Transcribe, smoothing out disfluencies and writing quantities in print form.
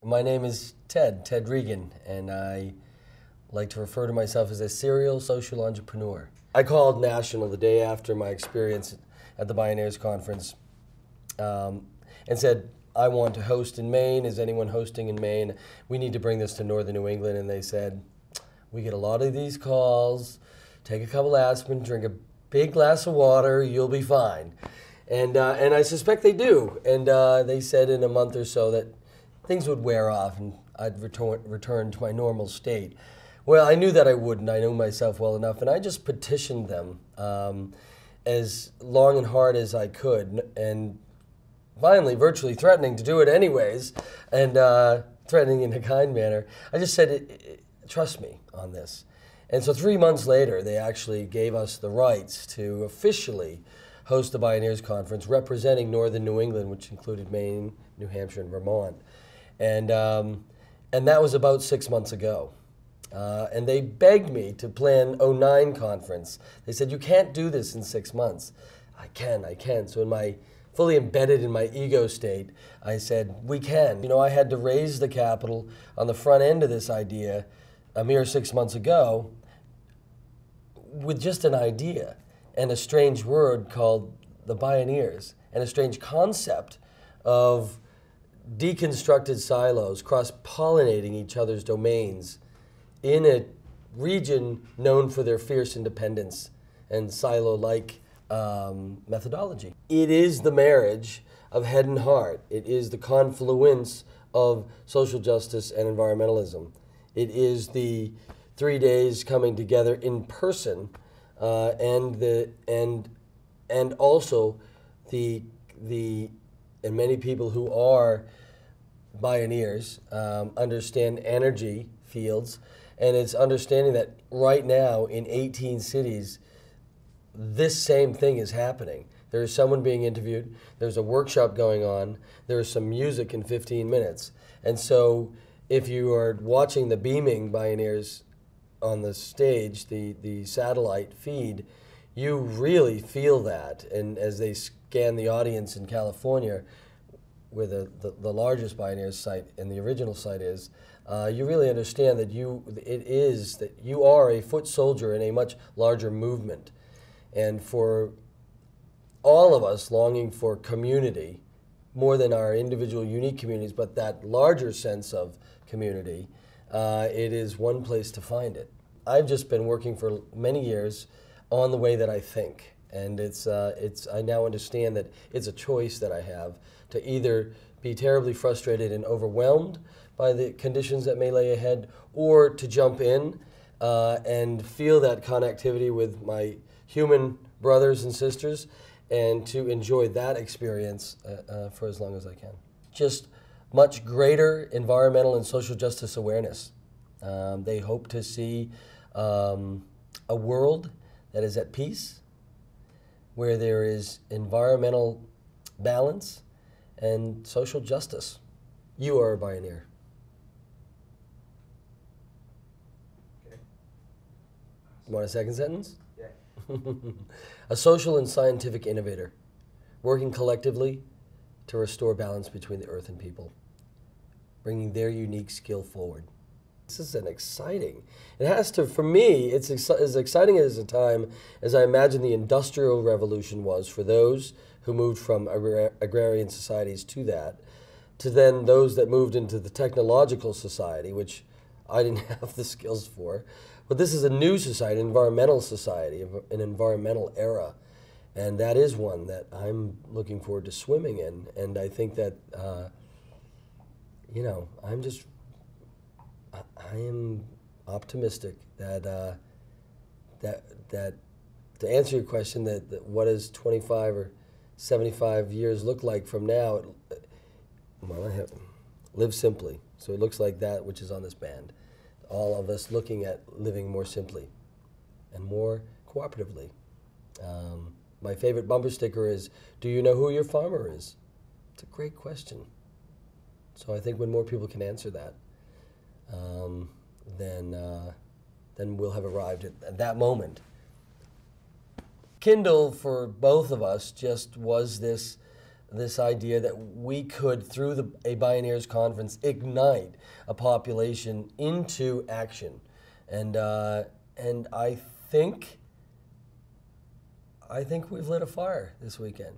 My name is Ted Regan, and I like to refer to myself as a serial social entrepreneur. I called National the day after my experience at the Bioneers Conference and said, I want to host in Maine. Is anyone hosting in Maine? We need to bring this to northern New England. And they said, we get a lot of these calls. Take a couple aspirin, drink a big glass of water, you'll be fine. And I suspect they do. And they said in a month or so that things would wear off and I'd return to my normal state. Well, I knew that I wouldn't. I knew myself well enough, and I just petitioned them as long and hard as I could, and finally, virtually threatening to do it anyways, and threatening in a kind manner. I just said, trust me on this. And so 3 months later, they actually gave us the rights to officially host the Bioneers Conference, representing northern New England, which included Maine, New Hampshire, and Vermont. And that was about 6 months ago. And they begged me to plan '09 conference. They said, you can't do this in 6 months. I can. So fully embedded in my ego state, I said, we can. You know, I had to raise the capital on the front end of this idea a mere 6 months ago with just an idea and a strange word called the Bioneers and a strange concept of deconstructed silos cross-pollinating each other's domains in a region known for their fierce independence and silo-like methodology. It is the marriage of head and heart. It is the confluence of social justice and environmentalism. It is the 3 days coming together in person, and also the and many people who are Bioneers understand energy fields, and it's understanding that right now in 18 cities, this same thing is happening. There is someone being interviewed, there's a workshop going on, there's some music in 15 minutes. And so if you are watching the beaming Bioneers on the stage, the satellite feed, you really feel that. And as they scan the audience in California, where the largest Bioneers site and the original site is, you really understand that you are a foot soldier in a much larger movement. And for all of us longing for community, more than our individual unique communities, but that larger sense of community, it is one place to find it. I've just been working for many years on the way that I think. And I now understand that it's a choice that I have to either be terribly frustrated and overwhelmed by the conditions that may lay ahead, or to jump in and feel that connectivity with my human brothers and sisters, and to enjoy that experience for as long as I can. Just much greater environmental and social justice awareness. They hope to see a world that is at peace, where there is environmental balance and social justice. You are a Bioneer. Okay. You want a second sentence? Yeah. A social and scientific innovator, working collectively to restore balance between the earth and people, bringing their unique skill forward. This is an exciting, it has to, for me, it's as exciting as a time as I imagine the Industrial Revolution was for those who moved from agrarian societies to that, to then those that moved into the technological society, which I didn't have the skills for. But this is a new society, an environmental society, an environmental era. And that is one that I'm looking forward to swimming in. And I think that, you know, I am optimistic that that to answer your question, that what does 25 or 75 years look like from now? Well, I have live simply. So it looks like that which is on this band. All of us looking at living more simply and more cooperatively. My favorite bumper sticker is, do you know who your farmer is? It's a great question. So I think when more people can answer that, then we'll have arrived at that moment. Kindle for both of us just was this this idea that we could, through a Bioneers conference, ignite a population into action. And I think we've lit a fire this weekend.